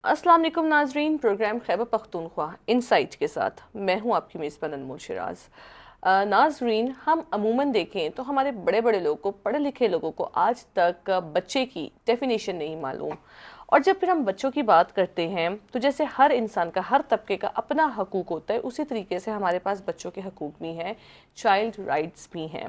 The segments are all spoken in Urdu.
السلام علیکم ناظرین، پروگرام خیبر پختونخوا انسائٹ کے ساتھ میں ہوں آپ کی میزبان انمول شیراز۔ ناظرین، ہم عموماً دیکھیں تو ہمارے بڑے بڑے لوگوں کو، پڑھے لکھے لوگوں کو آج تک بچے کی ڈیفینیشن نہیں معلوم، اور جب پھر ہم بچوں کی بات کرتے ہیں تو جیسے ہر انسان کا، ہر طبقے کا اپنا حقوق ہوتا ہے، اسی طریقے سے ہمارے پاس بچوں کے حقوق بھی ہیں، چائلڈ رائٹس بھی ہیں،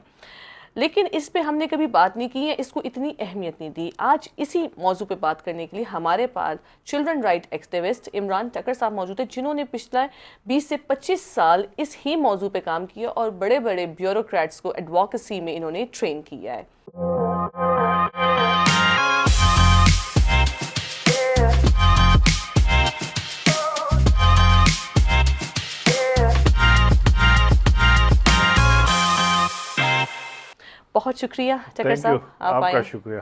لیکن اس پہ ہم نے کبھی بات نہیں کی ہے، اس کو اتنی اہمیت نہیں دی۔ آج اسی موضوع پہ بات کرنے کے لیے ہمارے پاس چلڈرن رائٹ ایکٹیوسٹ عمران ٹکر صاحب موجود ہیں، جنہوں نے پچھلے 20 سے 25 سال اس ہی موضوع پہ کام کیا اور بڑے بڑے بیوروکریٹس کو ایڈوکیسی میں انہوں نے ٹرین کیا ہے۔ بہت شکریہ ٹکر صاحب، آپ کا شکریہ۔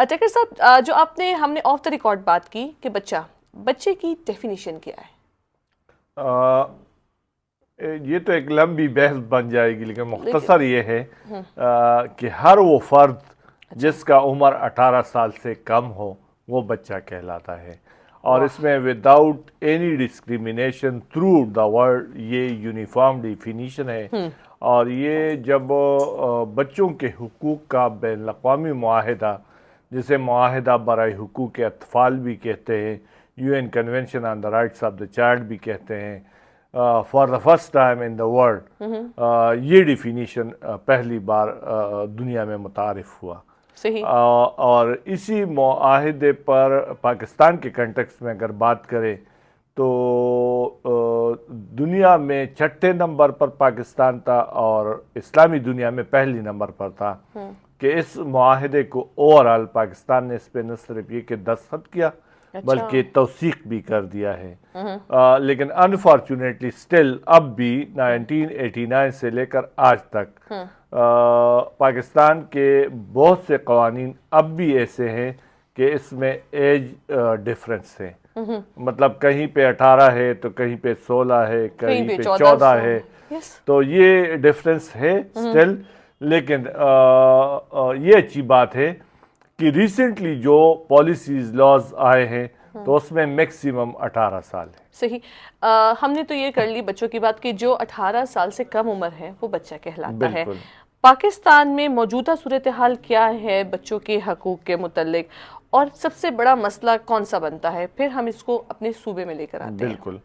ٹکر صاحب، جو ہم نے آف دا ریکارڈ بات کی کہ بچے کی ڈیفینیشن کیا ہے؟ یہ تو ایک لمبی بحث بن جائے گی، لیکن مختصر یہ ہے کہ ہر وہ فرد جس کا عمر 18 سال سے کم ہو وہ بچہ کہلاتا ہے، اور اس میں without any discrimination through the world یہ یونیفارم ڈیفینیشن ہے۔ اور یہ جب بچوں کے حقوق کا بین الاقوامی معاہدہ، جسے معاہدہ برائے حقوق اطفال بھی کہتے ہیں، U N convention on the rights of the child بھی کہتے ہیں، for the first time in the world یہ ڈیفینیشن پہلی بار دنیا میں متعارف ہوا۔ صحیح۔ اور اسی معاہدے پر پاکستان کے کنٹیکسٹ میں اگر بات کریں تو دنیا میں 6 نمبر پر پاکستان تھا، اور اسلامی دنیا میں پہلی نمبر پر تھا کہ اس معاہدے کو اوورآل پاکستان نے اس پہ نہ صرف یہ کہ دستخط کیا بلکہ توثیق بھی کر دیا ہے۔ لیکن انفارچونیٹلی سٹل اب بھی 1989 سے لے کر آج تک پاکستان کے بہت سے قوانین اب بھی ایسے ہیں کہ اس میں ایج ڈیفرنس ہے، مطلب کہیں پہ 18 ہے تو کہیں پہ 16 ہے، کہیں پہ 14 ہے، تو یہ ڈیفرنس ہے سٹل۔ لیکن یہ اچھی بات ہے کہ ریسنٹلی جو پالیسیز لاز آئے ہیں تو اس میں میکسیمم 18 سال ہے۔ صحیح۔ ہم نے تو یہ کر لی بچوں کی بات کہ جو 18 سال سے کم عمر ہے وہ بچہ کہلاتا ہے۔ پاکستان میں موجودہ صورتحال کیا ہے بچوں کے حقوق کے متعلق، اور سب سے بڑا مسئلہ کون سا بنتا ہے؟ پھر ہم اس کو اپنے صوبے میں لے کر آتے ہیں۔ بالکل۔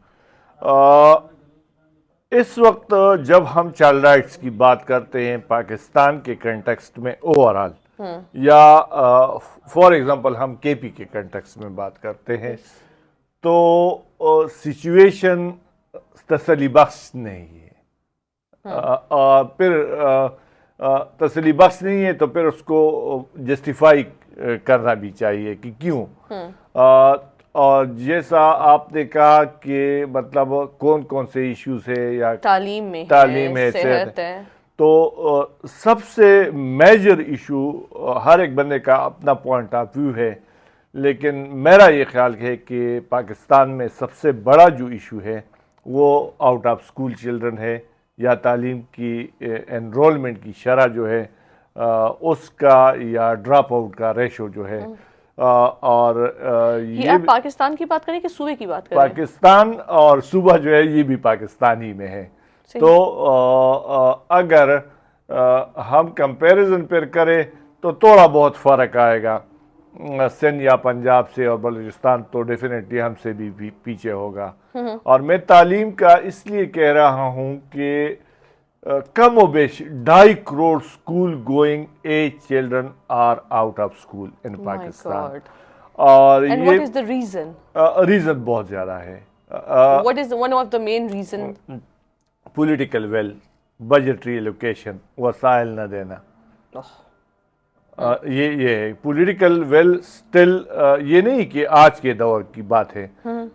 اس وقت جب ہم چائلڈ رائٹس کی بات کرتے ہیں پاکستان کے کنٹیکسٹ میں اوورآل، یا فار ایگزامپل ہم کے پی کے کنٹیکسٹ میں بات کرتے ہیں، تو سچویشن تسلی بخش نہیں ہے۔ پھر تسلی بخش نہیں ہے تو پھر اس کو جسٹیفائی کرنا بھی چاہیے کہ کیوں۔ اور جیسا آپ نے کہا کہ مطلب کون کون سے ایشوز ہے، یا تعلیم ہے، صحت ہے، تو سب سے میجر ایشو ہر ایک بندے کا اپنا پوائنٹ آف ویو ہے، لیکن میرا یہ خیال ہے کہ پاکستان میں سب سے بڑا جو ایشو ہے وہ آؤٹ آف سکول چلڈرن ہے، یا تعلیم کی انرولمنٹ کی شرح جو ہے اس کا، یا ڈراپ آؤٹ کا ریشو جو ہے۔ اور یہ آپ پاکستان کی بات کریں کہ صوبے کی بات کریں؟ پاکستان اور صوبہ جو ہے یہ بھی پاکستان ہی میں ہے۔ تو اگر ہم کمپیریزن پر کریں تو تھوڑا بہت فرق آئے گا، سندھ یا پنجاب سے، اور بلوچستان تو ڈیفینیٹلی ہم سے بھی پیچھے ہوگا۔ اور میں تعلیم کا اس لیے کہہ رہا ہوں کہ کم و بیش 2.5 crore school going age children are out of school in Pakistan, اور یہ ریزن بہت زیادہ ہے۔ What is one of the main reason؟ Political will, budgetary allocation, وسائل نہ دینا، یہ ہے پولیٹیکل ویل۔ سٹل یہ نہیں کہ آج کے دور کی بات ہے،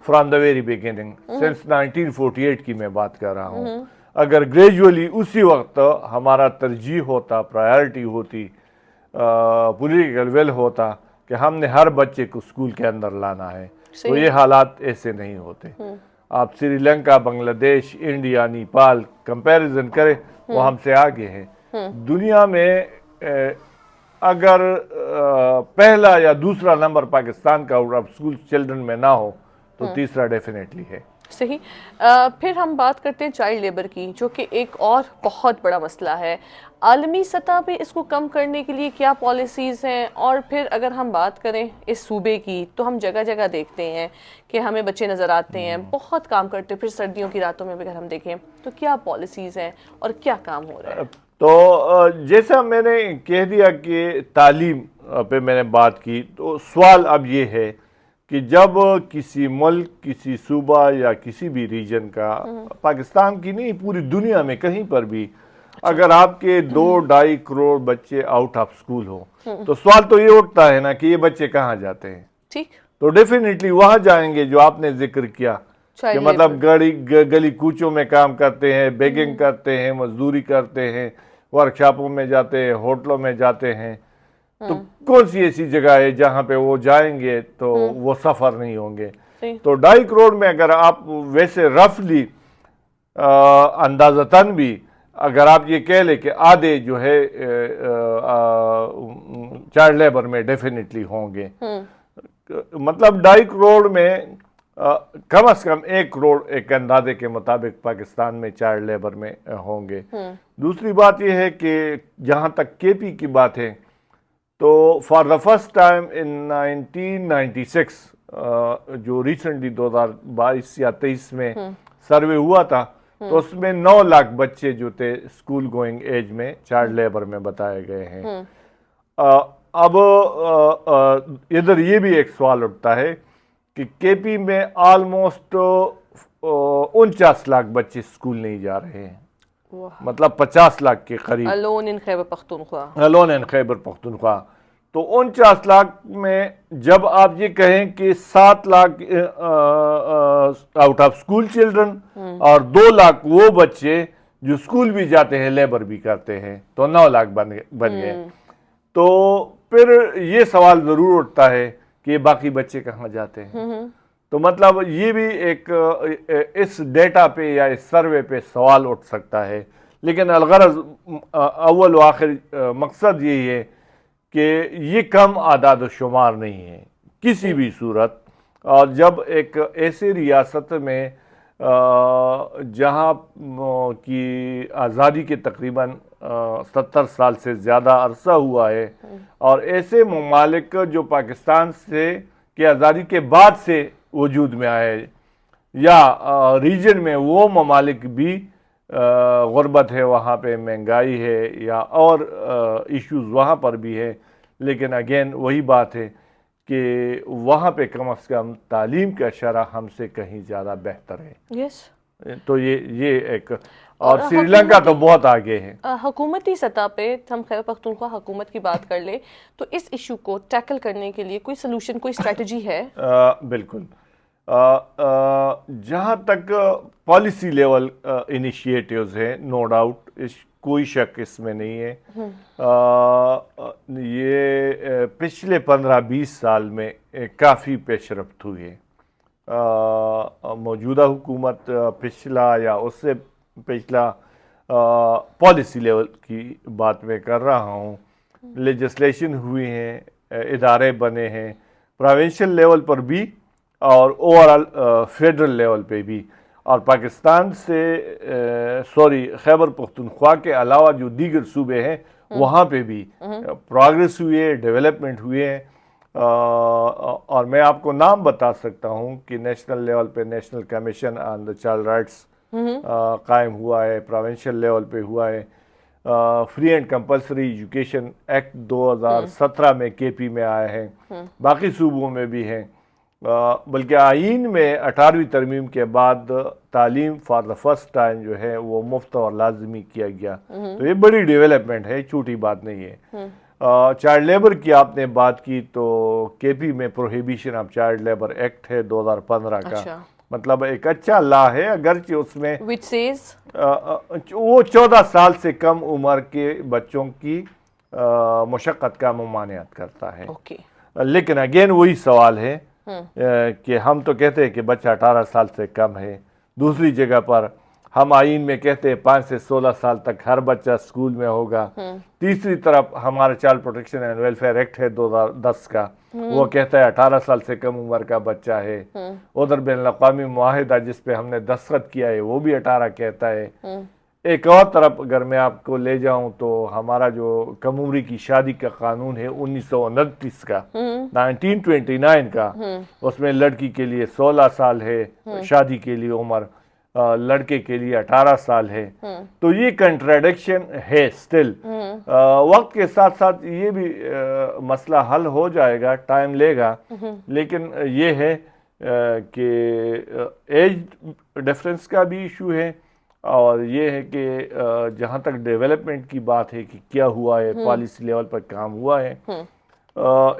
from the very beginning, since 1948 کی میں بات کر رہا ہوں۔ اگر گریجولی اسی وقت ہمارا ترجیح ہوتا، پرائیورٹی ہوتی، پولیٹیکل ویل ہوتا کہ ہم نے ہر بچے کو اسکول کے اندر لانا ہے، تو یہ حالات ایسے نہیں ہوتے۔ آپ سری لنکا، بنگلہ دیش، انڈیا، نیپال کمپیریزن کریں، وہ ہم سے آگے ہیں۔ دنیا میں اگر پہلا یا دوسرا نمبر پاکستان کا اسکول چلڈرن میں نہ ہو تو تیسرا ڈیفینیٹلی ہے. صحیح. پھر ہم بات کرتے ہیں چائلڈ لیبر کی، جو کہ ایک اور بہت بڑا مسئلہ ہے. عالمی سطح پہ اس کو کم کرنے کے لیے کیا پالیسیز ہیں؟ اور پھر اگر ہم بات کریں اس صوبے کی تو ہم جگہ جگہ دیکھتے ہیں کہ ہمیں بچے نظر آتے ہیں بہت کام کرتے ہیں. پھر سردیوں کی راتوں میں بھی اگر ہم دیکھیں تو کیا پالیسیز ہیں اور کیا کام ہو رہا ہے؟ تو جیسا میں نے کہہ دیا کہ تعلیم پہ میں نے بات کی، تو سوال اب یہ ہے کہ جب کسی ملک، کسی صوبہ یا کسی بھی ریجن کا، پاکستان کی نہیں پوری دنیا میں کہیں پر بھی، اگر آپ کے 2-2.5 کروڑ بچے آؤٹ آف سکول ہوں تو سوال تو یہ اٹھتا ہے نا کہ یہ بچے کہاں جاتے ہیں. ٹھیک. تو ڈیفینیٹلی وہاں جائیں گے جو آپ نے ذکر کیا کہ مطلب گلی کوچوں میں کام کرتے ہیں، بیگنگ کرتے ہیں، مزدوری کرتے ہیں، ورکشاپوں میں جاتے ہیں، ہوٹلوں میں جاتے ہیں. تو کون سی ایسی جگہ ہے جہاں پہ وہ جائیں گے تو وہ سفر نہیں ہوں گے؟ تو 2.5 کروڑ میں اگر آپ ویسے رفلی اندازتاً بھی اگر آپ یہ کہہ لیں کہ آدھے جو ہے چائلڈ لیبر میں ڈیفینیٹلی ہوں گے، مطلب 2.5 کروڑ میں کم از کم 1 کروڑ ایک اندازے کے مطابق پاکستان میں چائلڈ لیبر میں ہوں گے. دوسری بات یہ ہے کہ جہاں تک کے پی کی بات ہے تو فار دا فرسٹ ٹائم ان 1996 جو ریسنٹلی 2022 یا 23 میں سروے ہوا تھا تو اس میں 9 لاکھ بچے جو تھے اسکول گوئنگ ایج میں چائلڈ لیبر میں بتائے گئے ہیں. اب ادھر یہ بھی ایک سوال اٹھتا ہے کہ کے پی میں آلموسٹ 49 لاکھ بچے اسکول نہیں جا رہے ہیں، مطلب 50 لاکھ کے قریب alone in Khyber Pakhtunkhwa. Alone in Khyber Pakhtunkhwa. تو 49 لاکھ میں جب آپ یہ کہیں کہ 7 lakh out of school children اور 2 لاکھ وہ بچے جو اسکول بھی جاتے ہیں لیبر بھی کرتے ہیں تو 9 لاکھ بن گئے. تو پھر یہ سوال ضرور اٹھتا ہے کہ باقی بچے کہاں جاتے ہیں. تو مطلب یہ بھی ایک اس ڈیٹا پہ یا اس سروے پہ سوال اٹھ سکتا ہے. لیکن الغرض اول و آخر مقصد یہی ہے کہ یہ کم اعداد و شمار نہیں ہے کسی بھی صورت. اور جب ایک ایسے ریاست میں جہاں کی آزادی کے تقریباً 70 سال سے زیادہ عرصہ ہوا ہے، اور ایسے ممالک جو پاکستان سے کی آزادی کے بعد سے وجود میں آئے، یا ریجن میں وہ ممالک بھی غربت ہے، وہاں پہ مہنگائی ہے یا اور ایشوز وہاں پر بھی ہے، لیکن اگین وہی بات ہے کہ وہاں پہ کم از کم تعلیم کا شرح ہم سے کہیں زیادہ بہتر ہے. یس. تو یہ ایک اور سری لنکا تو بہت آگے ہے. حکومتی سطح پہ ہم خیبر پختونخوا حکومت کی بات کر لیں تو اس ایشو کو ٹیکل کرنے کے لیے کوئی سلوشن، کوئی اسٹریٹجی ہے؟ بالکل. جہاں تک پالیسی لیول انیشیٹیوز ہیں، نو ڈاؤٹ کوئی شک اس میں نہیں ہے. یہ پچھلے 15-20 سال میں کافی پیش رفت ہوئی ہے. موجودہ حکومت پچھلا یا اس سے پچھلا پالیسی لیول کی بات میں کر رہا ہوں، لیجسلیشن ہوئی ہیں، ادارے بنے ہیں پروونشل لیول پر بھی اور اوورال فیڈرل لیول پہ بھی. اور پاکستان سے خیبر پختونخوا کے علاوہ جو دیگر صوبے ہیں وہاں پہ بھی پروگریس ہوئی ہے، ڈیولپمنٹ ہوئے ہیں. اور میں آپ کو نام بتا سکتا ہوں کہ نیشنل لیول پہ national commission on the child rights قائم ہوا ہے، پروونشل لیول پہ ہوا ہے. Free and compulsory education act 2017 میں کے پی میں آئے ہیں، باقی صوبوں میں بھی ہیں. بلکہ آئین میں 18ویں ترمیم کے بعد تعلیم فار دا فرسٹ ٹائم جو ہے وہ مفت اور لازمی کیا گیا. تو یہ بڑی ڈیولپمنٹ ہے، چھوٹی بات نہیں ہے. چائلڈ لیبر کی آپ نے بات کی تو کے پی میں prohibition of child labour act ہے 2015 کا، مطلب ایک اچھا لا ہے، اگرچہ اس میں وہ 14 سال سے کم عمر کے بچوں کی مشقت کا ممانعت کرتا ہے. لیکن اگین وہی سوال ہے کہ ہم تو کہتے ہیں کہ بچہ 18 سال سے کم ہے، دوسری جگہ پر ہم آئین میں کہتے ہیں 5 سے 16 سال تک ہر بچہ اسکول میں ہوگا. تیسری طرف ہمارا child protection and welfare act ہے 2010 کا, وہ کہتا ہے 18 سال سے کم عمر کا بچہ ہے. ادھر بین الاقوامی معاہدہ جس پہ ہم نے دستخط کیا ہے وہ بھی 18 کہتا ہے. ایک اور طرف اگر میں آپ کو لے جاؤں تو ہمارا جو کم عمری کی شادی کا قانون ہے 1929 کا 1929 کا, اس میں لڑکی کے لیے 16 سال ہے شادی کے لیے عمر, لڑکے کے لیے 18 سال ہے. تو یہ کنٹراڈکشن ہے سٹل. وقت کے ساتھ ساتھ یہ بھی مسئلہ حل ہو جائے گا, ٹائم لے گا, لیکن یہ ہے کہ ایج ڈفرینس کا بھی ایشو ہے, اور یہ ہے کہ جہاں تک ڈیولپمنٹ کی بات ہے کہ کیا ہوا ہے, پالیسی لیول پر کام ہوا ہے,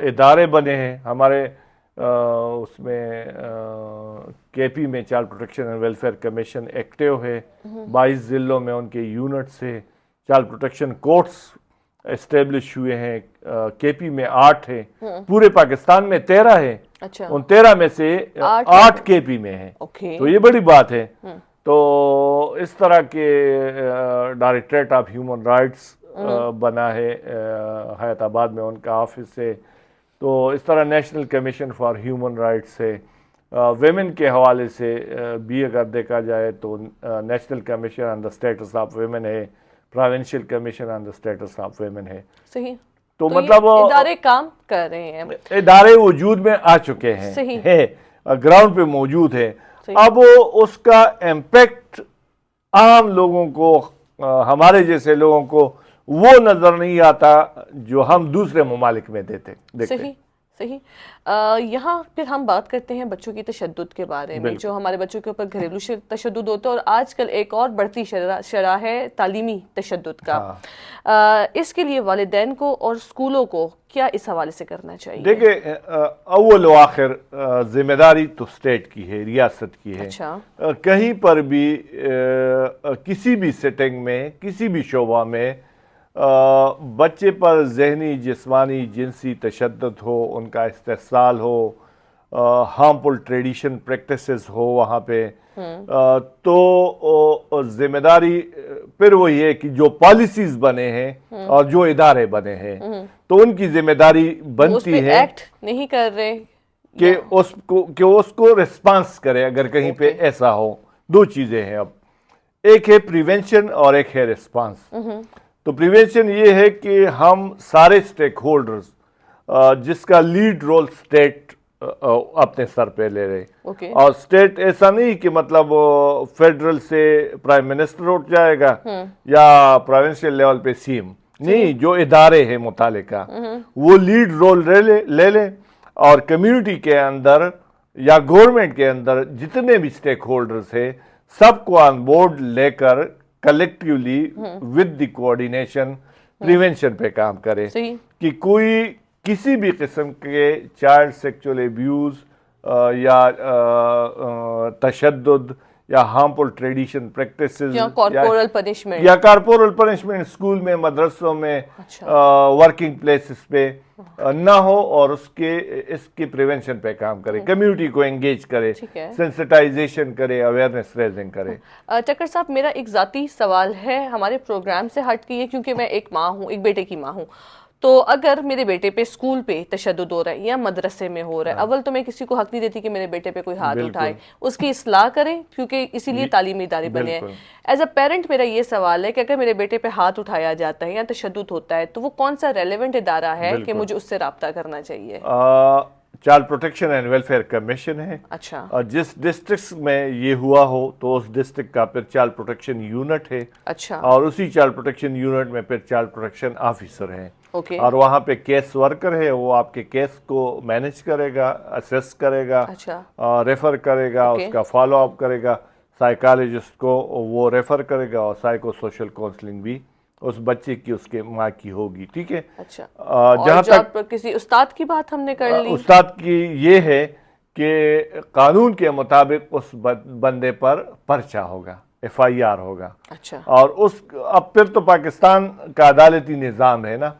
ادارے بنے ہیں ہمارے. اس میں کے پی میں child protection and welfare commission active ہے, 22 ضلعوں میں ان کے یونٹس ہیں. چائلڈ پروٹیکشن کورٹس اسٹیبلش ہوئے ہیں, کے پی میں 8 ہیں, پورے پاکستان میں 13 ہے. ان 13 میں سے 8 کے پی میں ہیں, تو یہ بڑی بات ہے. تو اس طرح کے ڈائریکٹریٹ آف ہیومن رائٹس بنا ہے حیات آباد میں, ان کا آفس ہے. تو اس طرح national commission for human rights ہے. ویمن کے حوالے سے بھی اگر دیکھا جائے تو national commission on the status of women ہے, provincial commission on the status of women ہے. صحیح. تو مطلب ادارے کام کر رہے ہیں, ادارے وجود میں آ چکے ہیں, گراؤنڈ پہ موجود ہے. اب اس کا امپیکٹ عام لوگوں کو, ہمارے جیسے لوگوں کو وہ نظر نہیں آتا جو ہم دوسرے ممالک میں دیکھتے. صحیح صحیح. یہاں پھر ہم بات کرتے ہیں بچوں کی تشدد کے بارے میں, جو ہمارے بچوں کے اوپر گھریلو تشدد ہوتا ہے, اور آج کل ایک اور بڑھتی شرح ہے تعلیمی تشدد کا. اس کے لیے والدین کو اور اسکولوں کو کیا اس حوالے سے کرنا چاہیے؟ دیکھیں, اول و آخر ذمہ داری تو اسٹیٹ کی ہے, ریاست کی ہے. کہیں پر بھی کسی بھی سیٹنگ میں, کسی بھی شعبہ میں بچے پر ذہنی, جسمانی, جنسی تشدد ہو, ان کا استحصال ہو, ہارمفل ٹریڈیشن پریکٹسز ہو وہاں پہ, تو ذمہ داری پھر وہی ہے کہ جو پالیسیز بنے ہیں اور جو ادارے بنے ہیں, تو ان کی ذمہ داری بنتی ہے ایکٹ نہیں کر رہے کہ اس کو ریسپانس کرے اگر کہیں پہ ایسا ہو. دو چیزیں ہیں اب, ایک ہے پریونشن اور ایک ہے ریسپانس. تو پریونشن یہ ہے کہ ہم سارے سٹیک ہولڈرز, جس کا لیڈ رول سٹیٹ اپنے سر پہ لے رہے, اور سٹیٹ ایسا نہیں کہ مطلب فیڈرل سے پرائم منسٹر اٹھ جائے گا یا پروونشل لیول پہ سی ایم, نہیں, جو ادارے ہیں متعلقہ وہ لیڈ رول لے لیں, اور کمیونٹی کے اندر یا گورنمنٹ کے اندر جتنے بھی سٹیک ہولڈرز ہیں سب کو آن بورڈ لے کر collectively with the coordination prevention پہ کام کرے, کہ کوئی کسی بھی قسم کے چائلڈ سیکچول ایبیوز یا تشدد یا ہارمفل ٹریڈیشن پریکٹسز یا کارپورل پنشمنٹ اسکول میں, مدرسوں میں, ورکنگ پلیسز پہ نہ ہو, اور اس کے پریونشن پہ کام کرے, کمیونٹی کو انگیج کرے, سینسٹائزیشن کرے, اویئرنیس ریزنگ کرے. ٹکر صاحب, میرا ایک ذاتی سوال ہے, ہمارے پروگرام سے ہٹ کے, کیونکہ میں ایک ماں ہوں, ایک بیٹے کی ماں ہوں, تو اگر میرے بیٹے پہ اسکول پہ تشدد ہو رہا ہے یا مدرسے میں ہو رہا ہے, اول تو میں کسی کو حق نہیں دیتی کہ میرے بیٹے پہ کوئی ہاتھ اٹھائے, اس کی اصلاح کریں, کیونکہ اسی لیے تعلیمی ادارے بنے ہیں. ایز اے پیرنٹ میرا یہ سوال ہے کہ اگر میرے بیٹے پہ ہاتھ اٹھایا جاتا ہے یا تشدد ہوتا ہے, تو وہ کون سا ریلیونٹ ادارہ ہے کہ مجھے اس سے رابطہ کرنا چاہیے؟ Child protection and welfare commission ہے. اچھا. اور جس ڈسٹرکٹس میں یہ ہوا ہو تو اس ڈسٹرکٹ کا پھر چائلڈ پروٹیکشن یونٹ ہے. اچھا. اور اسی چائلڈ پروٹیکشن یونٹ میں پھر چائلڈ پروٹیکشن آفیسر ہیں. اور وہاں پہ کیس ورکر ہے, وہ آپ کے کیس کو مینیج کرے گا, اسیس کرے گا, ریفر کرے گا, اس کا فالو اپ کرے گا, سائیکالوجسٹ کو وہ ریفر کرے گا, اور سائیکو سوشل کاؤنسلنگ بھی اس بچے کی, اس کے ماں کی ہوگی. ٹھیک ہے. اچھا. جہاں تک کسی استاد کی بات ہم نے کر لی, استاد کی یہ ہے کہ قانون کے مطابق اس بندے پر پرچہ ہوگا, ایف آئی آر ہوگا. اچھا. اور اب پھر تو پاکستان کا عدالتی نظام ہے نا,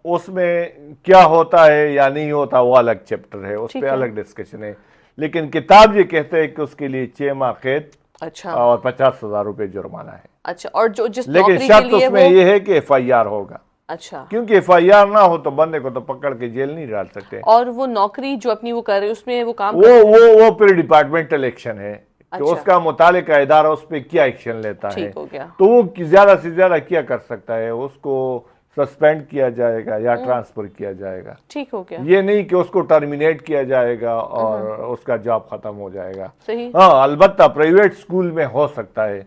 اس میں کیا ہوتا ہے یا نہیں ہوتا وہ الگ چیپٹر ہے, اس پہ الگ ڈسکشن ہے. لیکن کتاب یہ کہتے ہیں کہ اس کے لیے 6 ماہ قید اچھا اور 50,000 روپے جرمانہ ہے. اچھا. اور جو جس لیکن نوکری کے شرط لیے اس میں وہ یہ ہے کہ FIR ہوگا, اچھا. کیونکہ FIR نہ ہو تو بندے کو تو پکڑ کے جیل نہیں ڈال سکتے. اور وہ نوکری جو اپنی وہ کر رہے اس میں وہ کام وہ پھر ڈپارٹمنٹل ایکشن ہے کہ اچھا اس کا متعلقہ ادارہ اس پہ کیا ایکشن لیتا ہے. ٹھیک ہو گیا. تو وہ زیادہ سے زیادہ کیا کر سکتا ہے, اس کو سسپینڈ کیا جائے گا یا ٹرانسفر کیا جائے گا. ٹھیک ہو گیا. یہ نہیں کہ اس کو ٹرمینیٹ کیا جائے گا اور اس کا جاب ختم ہو جائے گا. صحیح. ہاں البتہ پرائیویٹ سکول میں ہو سکتا ہے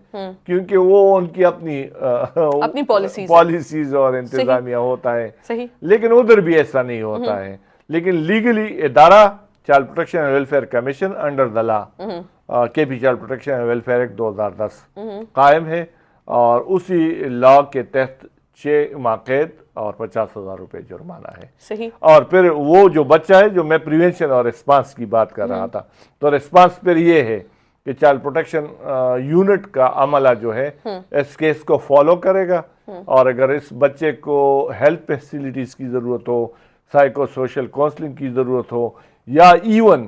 کیونکہ وہ ان کی اپنی پالیسیز اور انتظامیہ ہوتا ہے. صحیح. لیکن ادھر بھی ایسا نہیں ہوتا ہے. لیکن لیگلی ادارہ child protection and welfare commission under the law KP child protection and welfare act 2010 قائم ہے, اور اسی لا کے تحت 6 ماہ قید اور 50,000 روپے جرمانہ ہے. صحیح. اور پھر وہ جو بچہ ہے, جو میں پریونشن اور ریسپانس کی بات کر رہا تھا, تو ریسپانس پھر یہ ہے کہ چائلڈ پروٹیکشن یونٹ کا عملہ جو ہے اس کیس کو فالو کرے گا, اور اگر اس بچے کو ہیلتھ فیسیلیٹیز کی ضرورت ہو, سائیکو سوشل کونسلنگ کی ضرورت ہو, یا ایون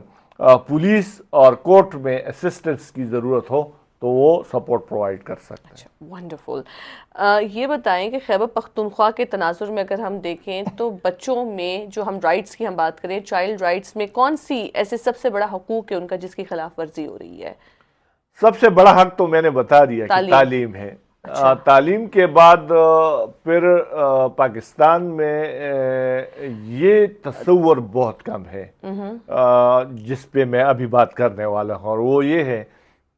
پولیس اور کورٹ میں اسسٹنس کی ضرورت ہو, تو وہ سپورٹ پرووائڈ کر سکتے ہیں. ونڈرفل. یہ بتائیں کہ خیبر پختونخوا کے تناظر میں اگر ہم دیکھیں تو بچوں میں جو ہم رائٹس کی ہم بات کریں, چائلڈ رائٹس میں کون سی ایسے سب سے بڑا حقوق ہے ان کا جس کی خلاف ورزی ہو رہی ہے؟ سب سے بڑا حق تو میں نے بتا دیا کہ تعلیم ہے. تعلیم کے بعد پھر پاکستان میں یہ تصور بہت کم ہے جس پہ میں ابھی بات کرنے والا ہوں, اور وہ یہ ہے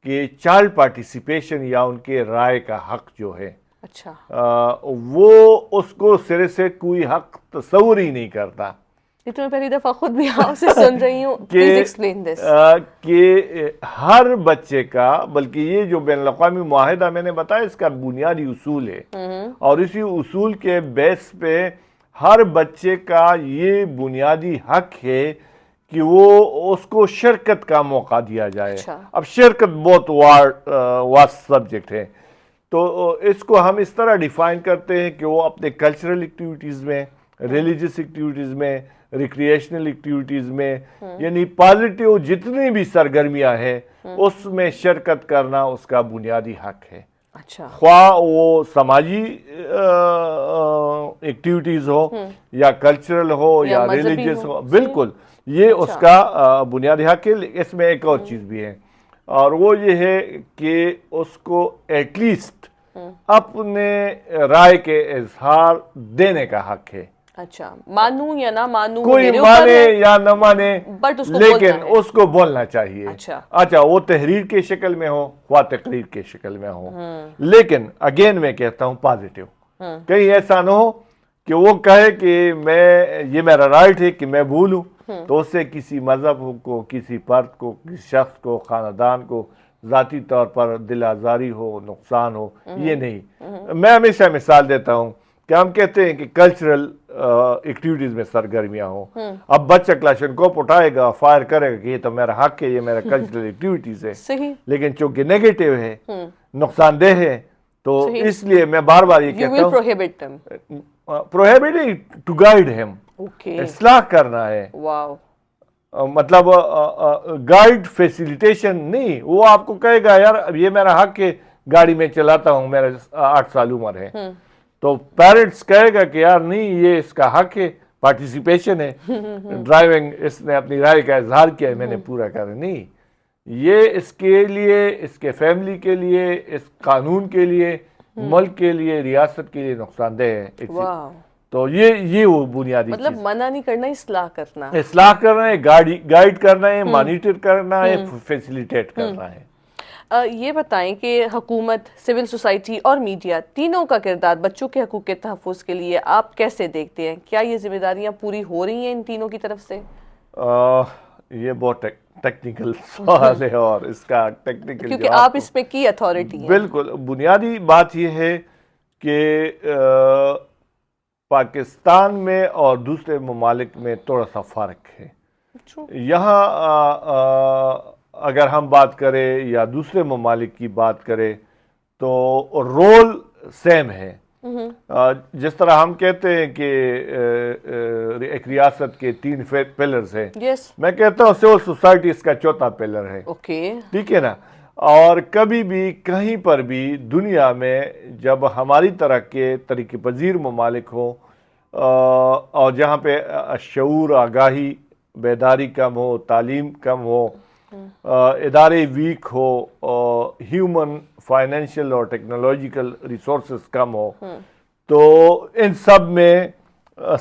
کہ چائلڈ پارٹیسپیشن یا ان کے رائے کا حق جو ہے, اچھا وہ اس کو سرے سے کوئی حق تصور ہی نہیں کرتا. یہ تو میں پہلی دفعہ خود بھی آپ سے سن رہی ہوں. Please explain this. کہ ہر بچے کا, بلکہ یہ جو بین الاقوامی معاہدہ میں نے بتایا اس کا بنیادی اصول ہے, اور اسی اصول کے بیس پہ ہر بچے کا یہ بنیادی حق ہے کہ وہ اس کو شرکت کا موقع دیا جائے. اب شرکت بہت واسٹ سبجیکٹ ہے, تو اس کو ہم اس طرح ڈیفائن کرتے ہیں کہ وہ اپنے کلچرل ایکٹیویٹیز میں, ریلیجس ایکٹیویٹیز میں, ریکریشنل ایکٹیویٹیز میں, یعنی پازیٹیو جتنی بھی سرگرمیاں ہیں اس میں شرکت کرنا اس کا بنیادی حق ہے. اچھا. خواہ وہ سماجی ایکٹیویٹیز ہو یا کلچرل ہو یا ریلیجس ہو, بالکل یہ اس کا بنیادی حق ہے. اس میں ایک اور چیز بھی ہے, اور وہ یہ ہے کہ اس کو ایٹ لیسٹ اپنے رائے کے اظہار دینے کا حق ہے. اچھا, مانوں یا نہ مانوں, کوئی مانے یا نہ مانے, لیکن اس کو بولنا چاہیے. اچھا وہ تحریر کے شکل میں ہو یا تقریر کے شکل میں ہو, لیکن اگین میں کہتا ہوں پازیٹیو. کہیں ایسا نہ ہو کہ وہ کہے کہ یہ میرا رائٹ ہے کہ میں بھولوں, تو اس سے کسی مذہب کو, کسی فرد کو, کسی شخص کو, خاندان کو ذاتی طور پر دل آزاری ہو, نقصان ہو. یہ نہیں. میں ہمیشہ مثال دیتا ہوں کہ ہم کہتے ہیں کہ کلچرل ایکٹیویٹیز میں سرگرمیاں ہوں. اب بچہ کلاشنکوف اٹھائے گا, فائر کرے گا کہ یہ تو میرا حق ہے, یہ میرا کلچرل ایکٹیویٹیز ہے, لیکن چونکہ نیگیٹو ہے, نقصان دہ ہے, تو اس لیے میں بار بار یہ کہتا ہوں prohibit ٹو گائیڈ ہم, اصلاح کرنا ہے. مطلب گائیڈ فیسیلیٹیشن نہیں. وہ آپ کو کہے گا یار اب یہ میرا حق ہے, گاڑی میں چلاتا ہوں, میرا 8 سال عمر ہے, تو پیرنٹس کہے گا کہ یار نہیں یہ اس کا حق ہے, پارٹیسپیشن ہے, ڈرائیونگ اس نے اپنی رائے کا اظہار کیا ہے, میں نے پورا کرا. نہیں, یہ اس کے لیے, اس کے فیملی کے لیے, اس قانون کے لیے, ملک کے لیے, ریاست کے لیے نقصان دہ ہے. تو یہ وہ بنیادی مطلب منع نہیں کرنا, اصلاح کرنا. اصلاح کرنا ہے, گائیڈ کرنا ہے, مانیٹر کرنا ہے, فیسیلیٹیٹ کرنا ہے. یہ بتائیں کہ حکومت, سول سوسائٹی اور میڈیا تینوں کا کردار بچوں کے حقوق کے تحفظ کے لیے آپ کیسے دیکھتے ہیں؟ کیا یہ ذمہ داریاں پوری ہو رہی ہیں ان تینوں کی طرف سے؟ یہ بہت ٹیکنیکل سوال ہے, اور اس کا ٹیکنیکل کیونکہ آپ اس پہ کی اتھارٹی ہیں. بالکل. بنیادی بات یہ ہے کہ پاکستان میں اور دوسرے ممالک میں تھوڑا سا فرق ہے. یہاں اگر ہم بات کریں یا دوسرے ممالک کی بات کریں تو رول سیم ہے. جس طرح ہم کہتے ہیں کہ ایک ریاست کے 3 پلرز ہیں, میں کہتا ہوں سول سوسائٹی اس کا 4تھا پلر ہے. ٹھیک ہے نا. اور کبھی بھی کہیں پر بھی دنیا میں جب ہماری طرح کے طریقہ پذیر ممالک ہوں اور جہاں پہ شعور، آگاہی، بیداری کم ہو، تعلیم کم ہو، ادارے ویک ہو، ہیومن، فائنینشیل اور ٹیکنالوجیکل ریسورسز کم ہو، تو ان سب میں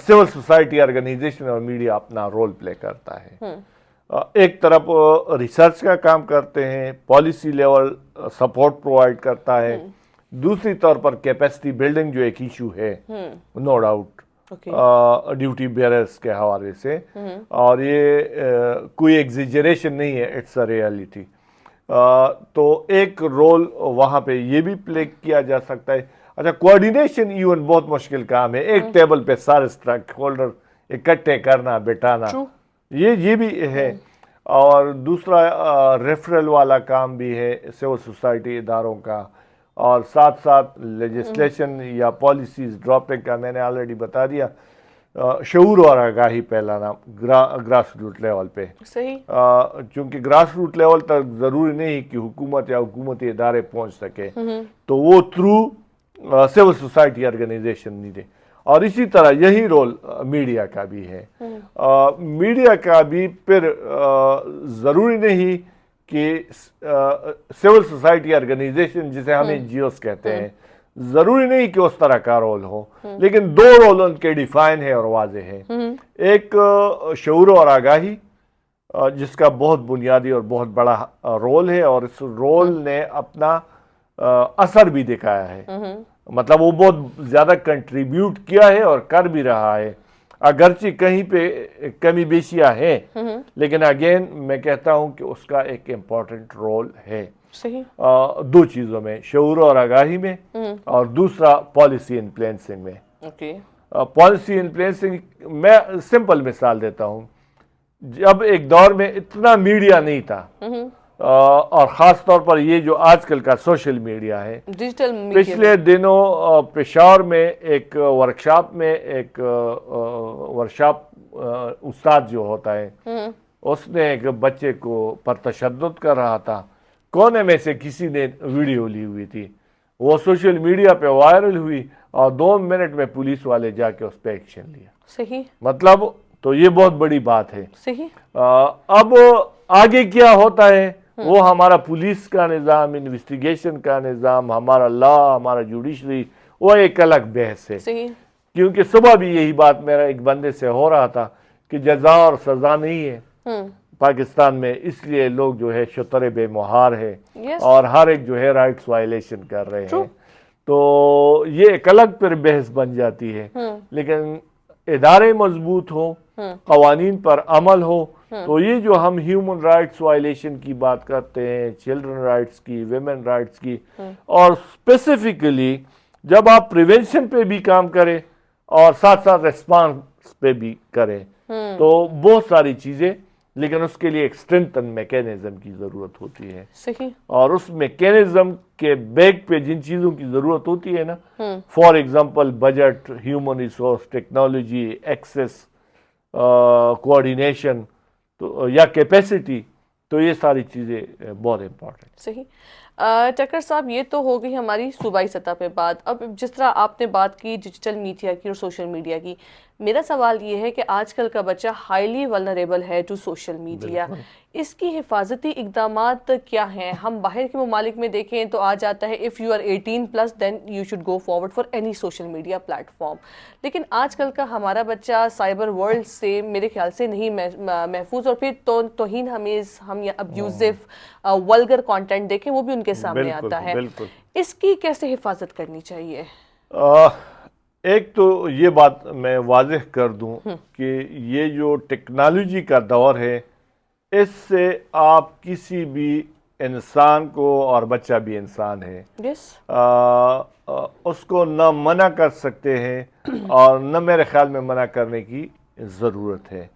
سول سوسائٹی آرگنائزیشن اور میڈیا اپنا رول پلے کرتا ہے. ایک طرف ریسرچ کا کام کرتے ہیں، پالیسی لیول سپورٹ پرووائڈ کرتا ہے، دوسری طور پر کیپیسٹی بلڈنگ جو ایک ایشو ہے نو ڈاؤٹ ڈیوٹی بیئررز کے حوالے سے، اور یہ کوئی ایگزیجریشن نہیں ہے، اٹس اے ریئلٹی. تو ایک رول وہاں پہ یہ بھی پلے کیا جا سکتا ہے. اچھا، کوآرڈینیشن ایون بہت مشکل کام ہے، ایک ٹیبل پہ سارے اسٹیک ہولڈر اکٹھے کرنا، بٹھانا، یہ بھی ہے. اور دوسرا ریفرل والا کام بھی ہے سول سوسائٹی اداروں کا، اور ساتھ ساتھ لیجسلیشن یا پالیسیز ڈراپنگ کا میں نے آلریڈی بتا دیا. شعور اور آگاہی پھیلانا گراس روٹ لیول پہ، صحیح، چونکہ گراس روٹ لیول تک ضروری نہیں کہ حکومت یا حکومتی ادارے پہنچ سکے، تو وہ تھرو سول سوسائٹی آرگنائزیشن نہیں دے. اور اسی طرح یہی رول میڈیا کا بھی ہے. میڈیا کا بھی پھر ضروری نہیں کہ سول سوسائٹی آرگنائزیشن جسے ہم این جی اوز کہتے ہیں، ضروری نہیں کہ اس طرح کا رول ہو، لیکن دو رول ان کے ڈیفائن ہے اور واضح ہے. ایک شعور اور آگاہی، جس کا بہت بنیادی اور بہت بڑا رول ہے، اور اس رول نے اپنا اثر بھی دکھایا ہے. مطلب وہ بہت زیادہ کنٹریبیوٹ کیا ہے اور کر بھی رہا ہے، اگرچہ کہیں پہ کمی بیشیاں ہیں، لیکن اگین میں کہتا ہوں کہ اس کا ایک امپورٹنٹ رول ہے. صحیح، دو چیزوں میں، شعور اور آگاہی میں، اور دوسرا پالیسی انفلوئنسنگ میں. پالیسی انفلوئنسنگ میں سمپل مثال دیتا ہوں. جب ایک دور میں اتنا میڈیا نہیں تھا، اور خاص طور پر یہ جو آج کل کا سوشل میڈیا ہے، ڈیجیٹل میڈیا، پچھلے دنوں پشاور میں ایک ورکشاپ میں ایک استاد جو ہوتا ہے، اس نے ایک بچے کو پر تشدد کر رہا تھا، کونے میں سے کسی نے ویڈیو لی ہوئی تھی، وہ سوشل میڈیا پہ وائرل ہوئی، اور 2 منٹ میں پولیس والے جا کے اس پہ ایکشن لیا. صحیح، مطلب تو یہ بہت بڑی بات ہے. صحیح. اب آگے کیا ہوتا ہے، وہ ہمارا پولیس کا نظام، انویسٹیگیشن کا نظام، ہمارا لا، ہمارا جوڈیشری، وہ ایک الگ بحث ہے. صحیح. کیونکہ صبح بھی یہی بات میرا ایک بندے سے ہو رہا تھا کہ جزا اور سزا نہیں ہے پاکستان میں، اس لیے لوگ جو ہے شتر بے مہار ہے، اور ہر ایک جو ہے رائٹس وائلیشن کر رہے ہیں. تو یہ ایک الگ پر بحث بن جاتی ہے. لیکن ادارے مضبوط ہوں، قوانین پر عمل ہو، تو یہ جو ہم ہیومن رائٹس وائلیشن کی بات کرتے ہیں، چلڈرن رائٹس کی، ویمن رائٹس کی، اور اسپیسیفکلی جب آپ پریونشن پہ بھی کام کریں اور ساتھ ساتھ ریسپانس پہ بھی کریں، تو بہت ساری چیزیں، لیکن اس کے لیے ایک اسٹرینتھن میکینزم کی ضرورت ہوتی ہے. صحیح. اور اس میکینزم کے بیک پہ جن چیزوں کی ضرورت ہوتی ہے نا، for example budget, human resource, technology, access, coordination یا کیپیسٹی، تو یہ ساری چیزیں بہت امپورٹنٹ. صحیح. ٹکر صاحب، یہ تو ہو گئی ہماری صوبائی سطح پہ بات. اب جس طرح آپ نے بات کی ڈیجیٹل میڈیا کی اور سوشل میڈیا کی، میرا سوال یہ ہے کہ آج کل کا بچہ ہائیلی ولنریبل ہے ٹو سوشل میڈیا. اس کی حفاظتی اقدامات کیا ہیں؟ ہم باہر کے ممالک میں دیکھیں تو آ جاتا ہے if you are 18+ then you should go forward for any social media platform. لیکن آج کل کا ہمارا بچہ سائبر ورلڈ سے میرے خیال سے نہیں محفوظ، اور پھر توہین ہمیز، ہم یا ابیوزو ولگر کانٹینٹ دیکھیں وہ بھی ان کے سامنے آتا ہے. اس کی کیسے حفاظت کرنی چاہیے؟ ایک تو یہ بات میں واضح کر دوں کہ یہ جو ٹیکنالوجی کا دور ہے، اس سے آپ کسی بھی انسان کو، اور بچہ بھی انسان ہے، اس کو نہ منع کر سکتے ہیں اور نہ میرے خیال میں منع کرنے کی ضرورت ہے.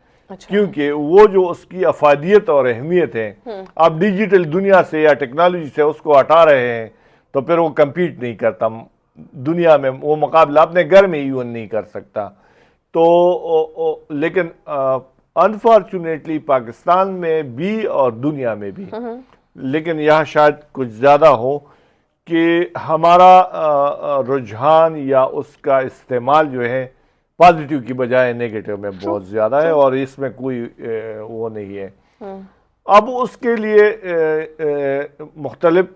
کیونکہ وہ جو اس کی افادیت اور اہمیت ہے، آپ ڈیجیٹل دنیا سے یا ٹیکنالوجی سے اس کو ہٹا رہے ہیں، تو پھر وہ کمپیٹ نہیں کرتا دنیا میں، وہ مقابلہ اپنے گھر میں ایون نہیں کر سکتا. تو لیکن انفارچونیٹلی پاکستان میں بھی اور دنیا میں بھی لیکن یہاں شاید کچھ زیادہ ہو کہ ہمارا رجحان یا اس کا استعمال جو ہے پازیٹیو کی بجائے نیگیٹو میں بہت زیادہ ہے، اور اس میں کوئی وہ نہیں ہے۔ اب اس کے لیے مختلف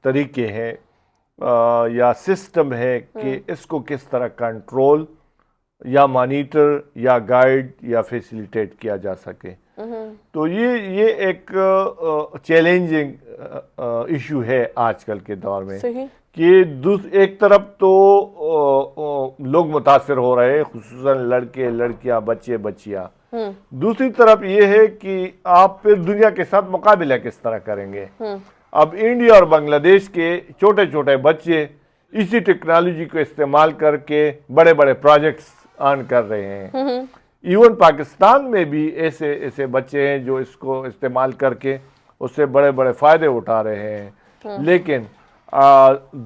طریقے ہیں یا سسٹم ہے کہ اس کو کس طرح کنٹرول یا مانیٹر یا گائیڈ یا فیسیلیٹیٹ کیا جا سکے۔ تو یہ ایک چیلنجنگ ایشو ہے آج کل کے دور میں کہ ایک طرف تو لوگ متاثر ہو رہے ہیں، خصوصاً لڑکے لڑکیاں بچے بچیاں، دوسری طرف یہ ہے کہ آپ پھر دنیا کے ساتھ مقابلہ کس طرح کریں گے۔ اب انڈیا اور بنگلہ دیش کے چھوٹے چھوٹے بچے اسی ٹیکنالوجی کو استعمال کر کے بڑے بڑے پروجیکٹس آن کر رہے ہیں۔ ایون پاکستان میں بھی ایسے بچے ہیں جو اس کو استعمال کر کے اس سے بڑے بڑے فائدے اٹھا رہے ہیں۔ لیکن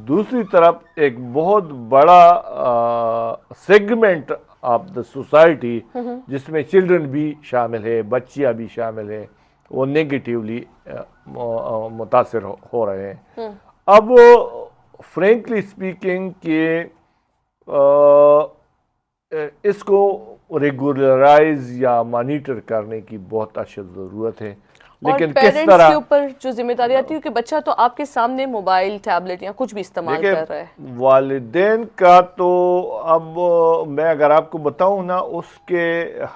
دوسری طرف ایک بہت بڑا سیگمنٹ آف دا سوسائٹی جس میں چلڈرن بھی شامل ہے، بچیاں بھی شامل ہیں، وہ نیگیٹیولی متاثر ہو رہے ہیں۔ اب فرینکلی اسپیکنگ کہ اس کو ریگولرائز یا مانیٹر کرنے کی بہت اشد ضرورت ہے، لیکن کس پیرنٹس طرح کے اوپر جو ذمہ داری آتی ہے کہ بچہ تو آپ کے سامنے موبائل ٹیبلٹ یا کچھ بھی استعمال کر رہا ہے۔ والدین کا تو اب میں اگر آپ کو بتاؤں نا، اس کے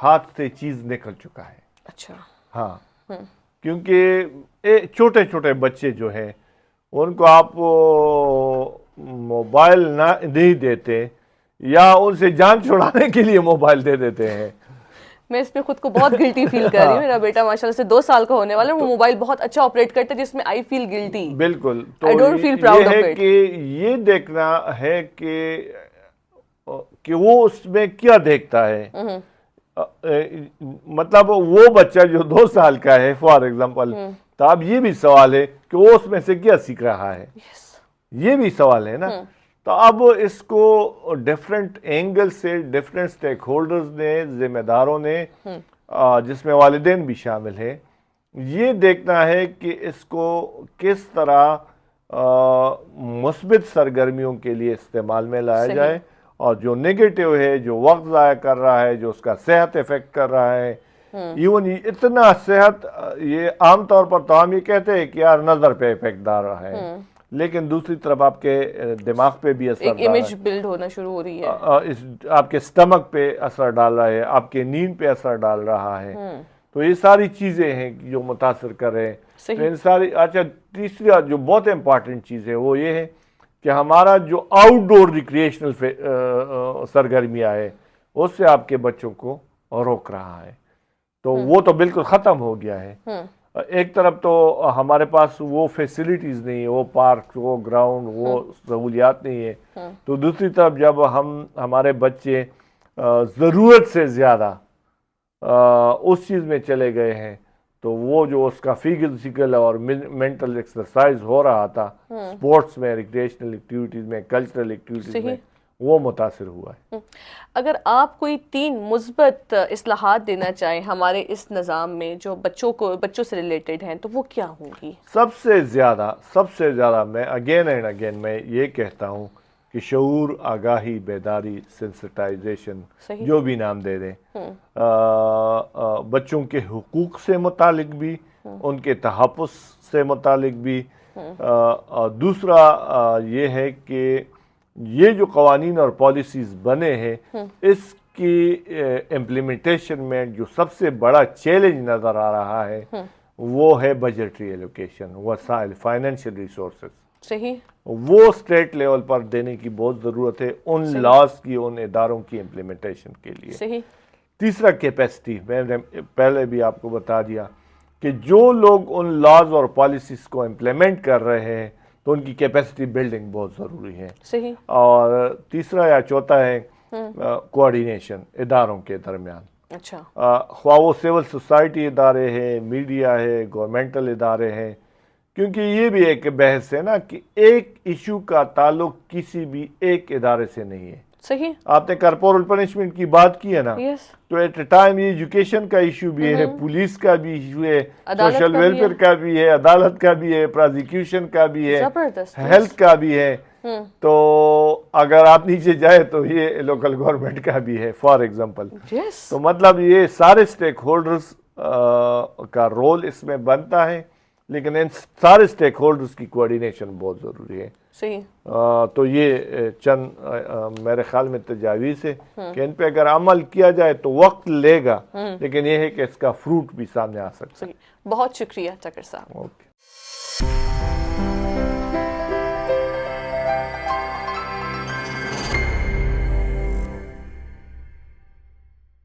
ہاتھ سے چیز نکل چکا ہے۔ اچھا، ہاں، کیونکہ چھوٹے چھوٹے بچے جو ہیں ان کو آپ موبائل نہیں دیتے یا ان سے جان چھڑانے کے لیے موبائل دے دیتے ہیں۔ میں اس میں خود کو بہت گلٹی فیل کر رہی ہوں۔ میرا بیٹا ماشاءاللہ سے 2 سال کا ہونے والا ہے، وہ موبائل بہت اچھا آپریٹ کرتا ہے، جس میں آئی فیل گلٹی۔ بالکل، تو I don't feel proud یہ ہے of it۔ کہ یہ دیکھنا ہے کہ وہ اس میں کیا دیکھتا ہے۔ مطلب وہ بچہ جو 2 سال کا ہے فار ایگزامپل، تو اب یہ بھی سوال ہے کہ وہ اس میں سے کیا سیکھ رہا ہے، یہ بھی سوال ہے نا۔ تو اب اس کو ڈیفرنٹ اینگل سے ڈیفرنٹ سٹیک ہولڈرز نے، ذمہ داروں نے، جس میں والدین بھی شامل ہیں، یہ دیکھنا ہے کہ اس کو کس طرح مثبت سرگرمیوں کے لیے استعمال میں لایا جائے، اور جو نیگیٹو ہے، جو وقت ضائع کر رہا ہے، جو اس کا صحت افیکٹ کر رہا ہے، ایون اتنا صحت، یہ عام طور پر تو ہم یہ کہتے ہیں کہ یار نظر پہ افیکٹ ڈال رہا ہے، لیکن دوسری طرف آپ کے دماغ پہ بھی اثر ڈال رہا ہے، ایک امیج بلڈ ہونا شروع ہو رہی ہے، آپ کے سٹمک پہ اثر ڈال رہا ہے، آپ کے نیند پہ اثر ڈال رہا ہے۔ تو یہ ساری چیزیں ہیں جو متاثر کر رہے ہیں۔ تو ان ساری، اچھا، تیسری جو بہت امپورٹنٹ چیز ہے وہ یہ ہے کہ ہمارا جو آؤٹ ڈور ریکریشنل سرگرمیاں ہے اس سے آپ کے بچوں کو روک رہا ہے، تو وہ تو بالکل ختم ہو گیا ہے۔ ایک طرف تو ہمارے پاس وہ فیسیلیٹیز نہیں ہے، وہ پارک، وہ گراؤنڈ، وہ سہولیات نہیں ہے، تو دوسری طرف جب ہمارے بچے ضرورت سے زیادہ اس چیز میں چلے گئے ہیں، تو وہ جو اس کا فزیکل اور مینٹل ایکسرسائز ہو رہا تھا سپورٹس میں، ریکریشنل ایکٹیویٹیز میں، کلچرل ایکٹیویٹیز میں، وہ متاثر ہوا ہے۔ اگر آپ کوئی 3 مثبت اصلاحات دینا چاہیں ہمارے اس نظام میں جو بچوں سے ریلیٹڈ ہیں، تو وہ کیا ہوں گی؟ سب سے زیادہ میں اگین اینڈ اگین میں یہ کہتا ہوں کہ شعور، آگاہی، بیداری، سینسٹائزیشن، جو بھی نام دے دیں، بچوں کے حقوق سے متعلق بھی، ان کے تحفظ سے متعلق بھی۔ دوسرا یہ ہے کہ یہ جو قوانین اور پالیسیز بنے ہیں، اس کی امپلیمنٹیشن میں جو سب سے بڑا چیلنج نظر آ رہا ہے وہ ہے بجٹری ایلوکیشن، وسائل، فائنینشیل ریسورسز۔ صحیح، وہ اسٹیٹ لیول پر دینے کی بہت ضرورت ہے ان لاز کی، ان اداروں کی امپلیمنٹیشن کے لیے۔ صحیح۔ تیسرا کیپیسٹی، میں نے پہلے بھی آپ کو بتا دیا کہ جو لوگ ان لاز اور پالیسیز کو امپلیمنٹ کر رہے ہیں تو ان کی کیپیسٹی بلڈنگ بہت ضروری ہے۔ صحیح۔ اور تیسرا یا چوتھا ہے کوآرڈینیشن اداروں کے درمیان۔ اچھا، خواہ وہ سول سوسائٹی ادارے ہیں، میڈیا ہے، گورنمنٹل ادارے ہیں، کیونکہ یہ بھی ایک بحث ہے نا کہ ایک ایشو کا تعلق کسی بھی ایک ادارے سے نہیں ہے۔ صحیح. آپ نے کارپورل پنشمنٹ کی بات کی ہے نا, یس. تو ایٹ اے ٹائم یہ ایجوکیشن کا ایشو بھی ہے, پولیس کا بھی ایشو ہے, عدالت سوشل کا بھی ویلفیئر کا بھی ہے, عدالت کا بھی ہے, پرازیکیوشن کا بھی ہے, زبردست. ہیلتھ کا بھی ہے. تو اگر آپ نیچے جائے تو یہ لوکل گورنمنٹ کا بھی ہے فار ایگزامپل. یس. تو مطلب یہ سارے سٹیک ہولڈرز کا رول اس میں بنتا ہے, لیکن ان سارے سٹیک ہولڈرز کی کوارڈینیشن بہت ضروری ہے. صحیح. تو یہ چند میرے خیال میں تجاویز ہے کہ ان پہ اگر عمل کیا جائے تو وقت لے گا, لیکن یہ ہے کہ اس کا فروٹ بھی سامنے آ سکتا ہے. صحیح. بہت شکریہ چکر صاحب. اوکے.